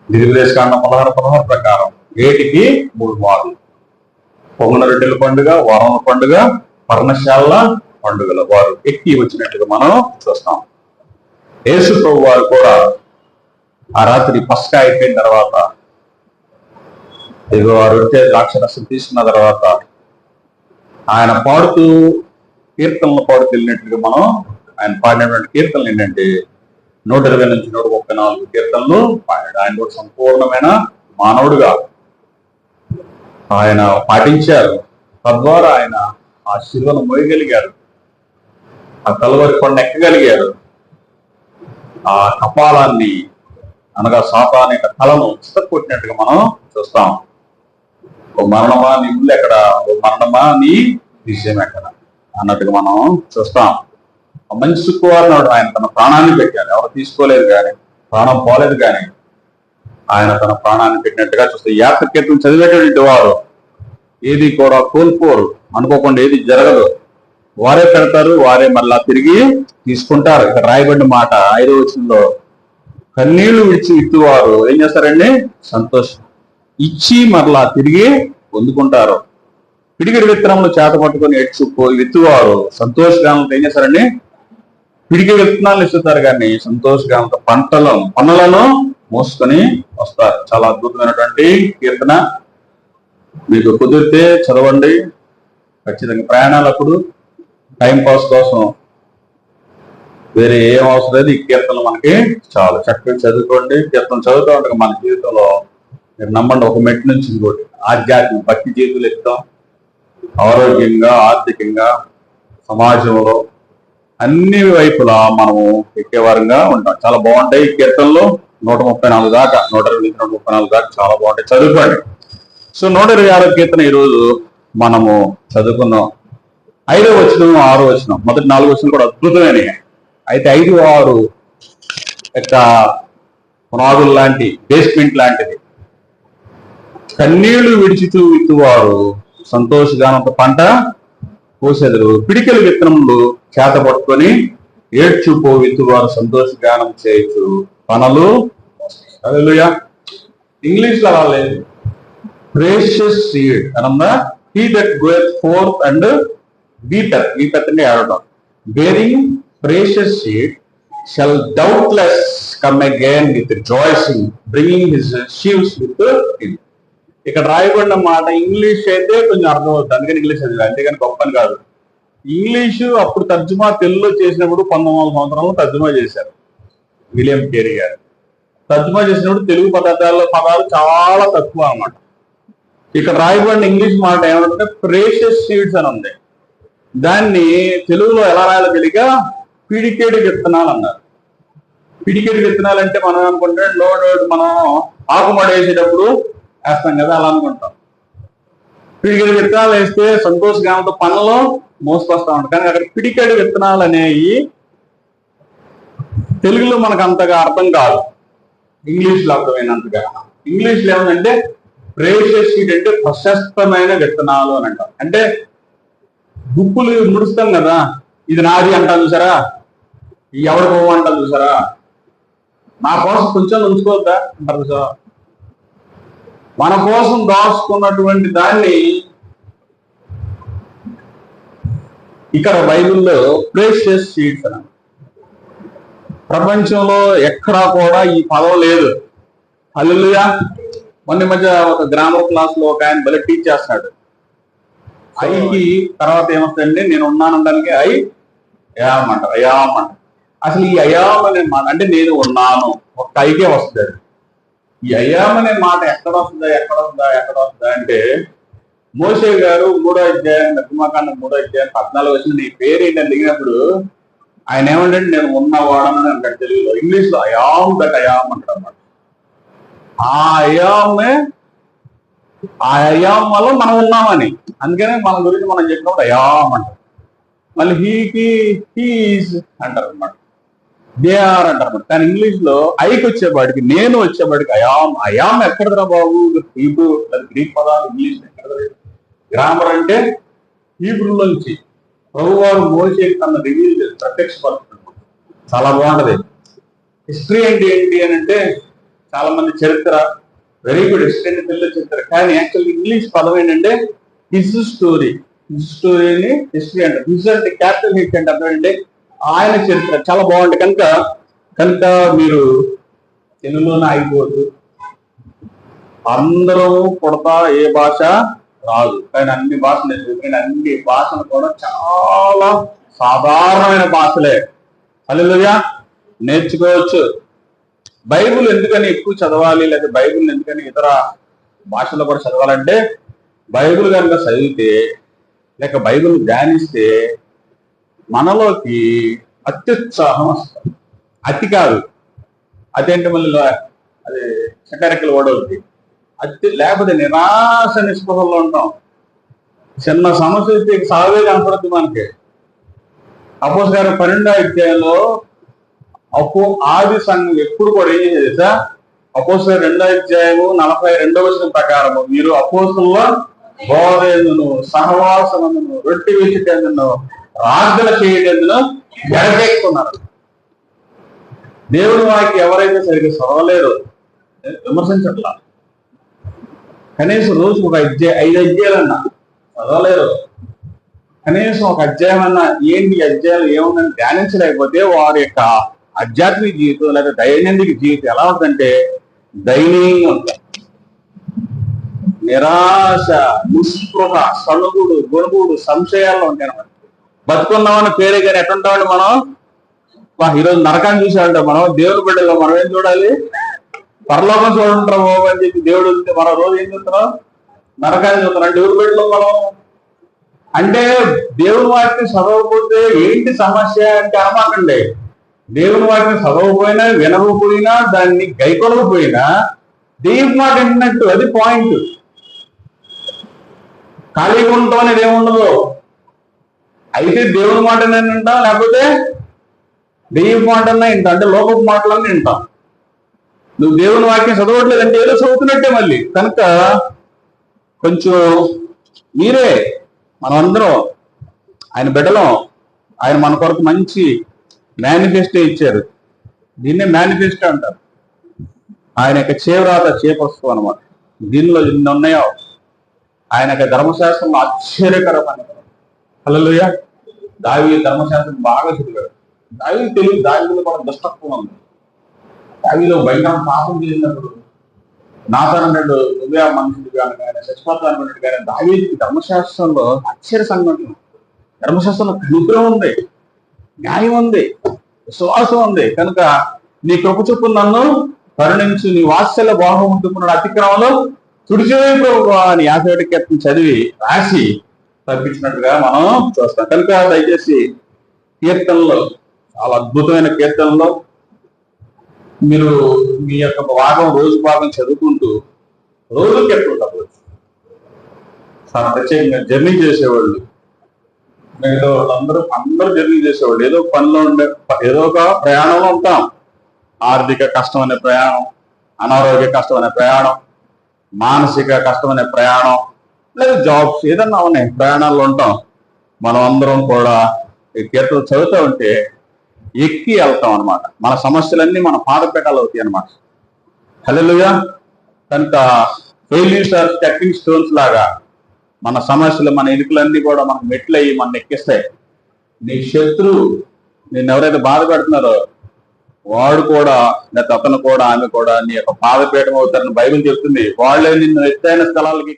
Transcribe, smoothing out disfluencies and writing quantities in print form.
ద్వితీయోపదేశకాండం 16:16 ప్రకారం ఏటికి 3 మార్లు. పొంగన రొట్టెల పండుగ, వారముల పండుగ, పర్ణశాల పండుగలు వారు ఎక్కి వచ్చినట్టుగా మనం చూస్తాం. యేసు ప్రభు వారు కూడా ఆ రాత్రి పస్కా అయిపోయిన తర్వాత ఇదిగో ఆ రొట్టె ద్రాక్షరసం తీసుకున్న తర్వాత ఆయన పాడుతూ కీర్తనలు పాడుతూ వెళ్ళినట్టుగా మనం ఆయన పాడినటువంటి కీర్తనలు ఏంటంటే 120 నుంచి 134 కీర్తనలు పాడాడు. ఆయన కూడా సంపూర్ణమైన మానవుడుగా ఆయన పాటించారు. తద్వారా ఆయన ఆ శిలువను మోయగలిగారు, ఆ కలువరి కొండ ఎక్కగలిగారు, ఆ కపాలాన్ని అనగా సాతాను యొక్క తలను చితక్కొట్టినట్టుగా మనం చూస్తాం. ఓ మరణమా నీ ఇల్లు ఎక్కడ, ఓ మరణమా నీ విజయం ఎక్కడ అన్నట్టుగా మనం చూస్తాం. మంచి శుక్రవారం ఆయన తన ప్రాణాన్ని పెట్టారు. ఎవరు తీసుకోలేదు కానీ, ప్రాణం పోలేదు కానీ ఆయన తన ప్రాణాన్ని పెట్టినట్టుగా చూస్తే యాత్ర కీర్తన చదివేటువంటి వారు ఏది కూడా కోల్పోరు, అనుకోకుండా ఏది జరగదు, వారే పెడతారు, వారే మళ్ళా తిరిగి తీసుకుంటారు. ఇక్కడ రాయబడిన మాట 5వ వచనంలో కన్నీళ్లు విడిచి విత్తువారు ఏం చేస్తారండి? సంతోషం ఇచ్చి మరలా తిరిగి పొందుకుంటారు. పిడికిడి విత్తనములు చేత పట్టుకొని ఏడ్చుపోయి విత్తువారు సంతోషగానంతో ఏం చేస్తారండి? పిడికి విత్తనాలు ఇస్తున్నారు కానీ సంతోషగానంతో పనులను మోసుకొని వస్తారు. చాలా అద్భుతమైనటువంటి కీర్తన. మీకు కుదిరితే చదవండి. ఖచ్చితంగా ప్రయాణాలప్పుడు టైం పాస్ కోసం వేరే ఏం అవసరం లేదు, ఈ కీర్తనలు మనకి చాలా చక్కగా చదువుకోండి. కీర్తన చదువుతూ ఉంటాం మన జీవితంలో మీరు నమ్మండి, ఒక మెట్టు నుంచి ఇంకోటి ఆధ్యాత్మిక భక్తి జీవితాలు ఎక్కుతాం. ఆరోగ్యంగా, ఆర్థికంగా, సమాజంలో అన్ని వైపులా మనము ఎక్కేవారంగా ఉంటాం. చాలా బాగుంటాయి ఈ కీర్తనలు. 134 దాకా, 120 నుంచి 134 దాకా చాలా బాగుంటాయి, చదువుకోండి. సో 126వ కీర్తన ఈరోజు మనము చదువుకుందాం. 5వ వచనం, 6వ వచనం. మొదటి 4 వచనం కూడా అద్భుతమైనవి. అయితే 5, 6 యొక్క పునాదులు లాంటి, బేస్మెంట్ లాంటిది. కన్నీళ్లు విడిచితూ విత్తువారు సంతోషగానంతో పంట కోసెదరు. పిడికెలు విత్తనములు చేత పట్టుకొని ఏడ్చుపో విత్తువారు సంతోషగానం చేయొచ్చు పనులు. హల్లెలూయా. ఇంగ్లీష్ లో అలా లేదు. ప్రేషియస్ సీడ్ అనందా he that goeth forth and weepeth అంటే ఆడటం. Bearing precious seed shall doubtless come again with rejoicing, bringing his sheaves with him. ఇక్కడ రాయబడిన మాట ఇంగ్లీష్ అయితే కొంచెం అర్థమవుతుంది, అందుకని ఇంగ్లీష్ చదివాలి, అంతేగాని గొప్పని కాదు. ఇంగ్లీషు అప్పుడు తర్జుమా తెలుగులో చేసినప్పుడు 1900 సంవత్సరంలో తర్జుమా చేశారు విలియం కేరీ గారు. తర్జుమా చేసినప్పుడు తెలుగు పదాలు చాలా తక్కువ అన్నమాట. ఇక్కడ రాయబడిన ఇంగ్లీష్ మాట ఏమంటే ప్రేషియస్ సీడ్స్ అని ఉంది. దాన్ని తెలుగులో ఎలా రాయాలో తెలియక పిడికేడి విత్తనాలు అన్నారు. పిడికేడి విత్తనాలు అంటే మనం అనుకుంటే మనం ఆకుమడి వేసేటప్పుడు వేస్తాం కదా, అలా అనుకుంటాం. పిడికేడి విత్తనాలు వేస్తే సంతోషగానంతో పనులు మోసుకొస్తా ఉంటాం. కానీ అక్కడ పిడికేడి విత్తనాలు అనేవి తెలుగులో మనకు అంతగా అర్థం కాదు, ఇంగ్లీష్ లో అర్థమైనంతగా. ఇంగ్లీష్ లో ఏమంటే ప్రేషియస్ సీడ్ అంటే ప్రశస్తమైన విత్తనాలు అని అంటాం. అంటే గుప్పులు ముడుస్తాం కదా, ఇది నాది అంటాం చూసారా, ఈ ఎవరి పోవు అంటాం చూసారా, నా కోసం కొంచెం ఉంచుకోవద్దా అంటారు చూసారా. మన కోసం దాచుకున్నటువంటి దాన్ని ఇక్కడ బైబిల్లో ప్రేషియస్ సీడ్స్ అని. ప్రపంచంలో ఎక్కడా కూడా ఈ పదం లేదు. హల్లెలూయా. మొన్న మధ్య ఒక గ్రామర్ క్లాస్ లో ఒక ఆయన భలే టీచ్ చేస్తాడు. ఐకి తర్వాత ఏమొస్తుందండి, నేను ఉన్నానడానికి అయామ్ అంట. అసలు ఈ అయామ్ అనే మాట అంటే నేను ఉన్నాను, ఒక ఐకే వస్తుంది. ఈ అయామ్ అనే మాట ఎక్కడ వస్తుందా అంటే మోషే గారు 3వ అధ్యాయం, నిర్గమకాండం 3వ అధ్యాయం 14 వచ్చిన నీ పేరు ఏంటని దిగినప్పుడు ఆయన ఏమంటే నేను ఉన్నవాడని అంటాడు తెలుగులో. ఇంగ్లీష్ లో అయామ్ దట్ అయామ్ అంటాడు అన్నమాట. ఆ అయామ్ వల్ల మనం ఉన్నామని, అందుకనే మన గురించి మనం చెప్పినప్పుడు అయామ్ అంటారు. మళ్ళీ హీస్ అంటారు అనమాట, దే ఆర్ అంటారు అనమాట. కానీ ఇంగ్లీష్ లో ఐకి వచ్చేవాడికి, నేను వచ్చేవాడికి అయామ్ ఎక్కడదరా బాబు, హీబ్రూ గ్రీక్ పదాలు ఇంగ్లీష్ ఎక్కడ. గ్రామర్ అంటే హీబ్రూలోంచి ప్రభువారు మోషేకి తన రివీల్ ప్రత్యక్షపరుస్తున్నాడు. చాలా బాగుంటది. హిస్టరీ అంటే ఏంటి అని అంటే చాలా మంది చరిత్ర వెరీ గుడ్ ఎక్స్టెండ్ పిల్లల చరిత్ర, కానీ యాక్చువల్ ఇంగ్లీష్ పదం ఏంటంటే హిజ్ స్టోరీ. హిజ్ స్టోరీని హిస్టరీ అంటారు. హిజ్ అంటే క్యాపిటల్ హిట్ అంటే అర్థం ఏంటంటే ఆయన చరిత్ర చాలా బాగుంది. కనుక మీరు తెలుగులోనే ఆగిపోవద్దు. అందరూ పుడతా ఏ భాష రాదు, కానీ అన్ని భాషలు నేర్చుకుని అన్ని భాషలు కూడా చాలా సాధారణమైన భాషలే. హల్లెలూయా, నేర్చుకోవచ్చు. బైబిల్ ఎందుకని ఎక్కువ చదవాలి, లేదా బైబిల్ ఎందుకని ఇతర భాషల్లో కూడా చదవాలంటే, బైబిల్ కనుక చదివితే లేక బైబిల్ ధ్యానిస్తే మనలోకి అత్యుత్సాహం వస్తుంది. అతి కాదు, అతి అంటే మళ్ళీ అది సెటరికల్ వర్డ్ అవుతుంది. అతి లేకపోతే నిరాశ నిస్పృహల్లో ఉంటాం. చిన్న సమస్య అయితే సావే కనపడుతుంది మనకి. అపోస్తలుల 12వ అధ్యాయంలో ఆది సంఘం ఎప్పుడు కూడా ఏం చేసా, అపోస్తలుల 2వ అధ్యాయము 42వ వచనం ప్రకారము మీరు అపోస్తలుల బోధయందును సహవాసమును రొట్టె విసుటందును ప్రార్థన చేయటందును ఎడతెక్కున్నారు. దేవుని వారికి ఎవరైతే సరిగ్గా చదవలేరు, విమర్శించట్లా, కనీసం రోజుకు ఒక 5 అధ్యాయాలన్నా చదవలేరు, కనీసం ఒక అధ్యాయం అన్నా ఏంటి అధ్యాయాలు ఏముందని ధ్యానించలేకపోతే వారి యొక్క ఆధ్యాత్మిక జీవితం లేదా దైనందిక జీవితం ఎలా ఉంటుందంటే దయనీయంగా ఉంటుంది. నిరాశ, నిస్పృహ, సణుగుడు, గొణుగుడు, సంశయాల్లో ఉంటాయి అన్నమాట. బతుకున్నామని పేరే కానీ ఎట్టుంటామండి మనం. ఈరోజు నరకాన్ని చూసామంటే మనం దేవుని బిడ్డలో మనం ఏం చూడాలి, పరలోకం చూడంటాం అని చెప్పి దేవుడు మనం రోజు ఏం చూస్తున్నాం, నరకాన్ని చూస్తున్నాం. దేవుడి బిడ్డలో మనం అంటే దేవుని వాటిని చదవకపోతే ఏంటి సమస్య అంటే అనమాకండి. దేవుని వాటిని చదవకపోయినా వినకపోయినా దాన్ని గైకొనకపోయినా దేవుని మాట వింటున్నట్టు, అది పాయింట్. ఖాళీగా ఉండటం అనేది ఏముండదు. అయితే దేవుని మాట వింటాం, లేకపోతే దేవుని మాటన్నా వింటాం, అంటే లోకపు మాటలన్నీ వింటాం. నువ్వు దేవుని వాక్యం చదవట్లేదంటే ఏదో చదువుతున్నట్టే మళ్ళీ. కనుక కొంచెం మీరే, మనమందరం ఆయన బిడ్డలం. ఆయన మన కొరకు మంచి మేనిఫెస్టో ఇచ్చారు. దీన్నే మేనిఫెస్టో అంటారు. ఆయన యొక్క చేవ్రాత చేపస్తు అనమాట. దీనిలో ఎన్ని ఉన్నాయో ఆయన యొక్క ధర్మశాస్త్రంలో ఆశ్చర్యకరమైన. హల్లెలూయా, దావీదు ధర్మశాస్త్రం బాగా చదివాడు. దావీదు తెలియదు, దావీదులో కూడా దుష్టత్వం ఉంది. దావీదులో భయంకర పాపం చేసినప్పుడు నాతనడు నువ్వే మనుషుడు కానీ చచ్చిపోతాను కానీ దావీదుకి ధర్మశాస్త్రంలో ఆశ్చర్య సంఘటన. ధర్మశాస్త్రంలో కనికరం ఉంది, న్యాయం ఉంది, విశ్వాసం ఉంది. కనుక నీ కృప చొప్పున నన్ను కరుణించు, నీ వాత్సల్య బాహుముట్టుకున్నాడు అతిక్రమంలో తుడిచివే ప్రభువా అని 51 కీర్తన చదివి రాసి తప్పించినట్టుగా మనం చూస్తాం. కనుక దయచేసి కీర్తనలో, చాలా అద్భుతమైన కీర్తనలో మీరు మీ యొక్క భాగం, రోజు భాగం చదువుకుంటూ రోజు కీర్తనలు చదవచ్చు. ప్రత్యేకంగా జర్నీ చేసేవాళ్ళు, మిగతా వాళ్ళు అందరూ జర్నీ చేసేవాళ్ళు. ఏదో పనిలో ఉండే, ఏదో ఒక ప్రయాణంలో ఉంటాం. ఆర్థిక కష్టమైన ప్రయాణం, అనారోగ్య కష్టమైన ప్రయాణం, మానసిక కష్టమైన ప్రయాణం, లేదా జాబ్స్ ఏదన్నా ఉన్నాయి, ప్రయాణాల్లో ఉంటాం. మనం అందరం కూడా ఈ కీర్తనలు చదువుతూ ఉంటే ఎక్కి వెళ్తాం అనమాట. మన సమస్యలన్నీ మన పాదపేటాలు అవుతాయి అనమాట. హల్లెలూయా. కనుక ఫెయిల్యూర్స్ ఆర్ స్టెప్పింగ్ స్టోన్స్ లాగా మన సమస్యలు, మన ఇరుకులన్నీ కూడా మనకు మెట్లు అయ్యి మన ఎక్కిస్తాయి. నీ శత్రువు నిన్ను ఎవరైతే బాధ పెడుతున్నారో వాడు కూడా, లేదా అతను కూడా, ఆమె కూడా నీ యొక్క పాదపీఠం అవుతారని బైబిల్ చెప్తుంది. వాళ్ళే నిన్ను ఎత్తైన స్థలాలకి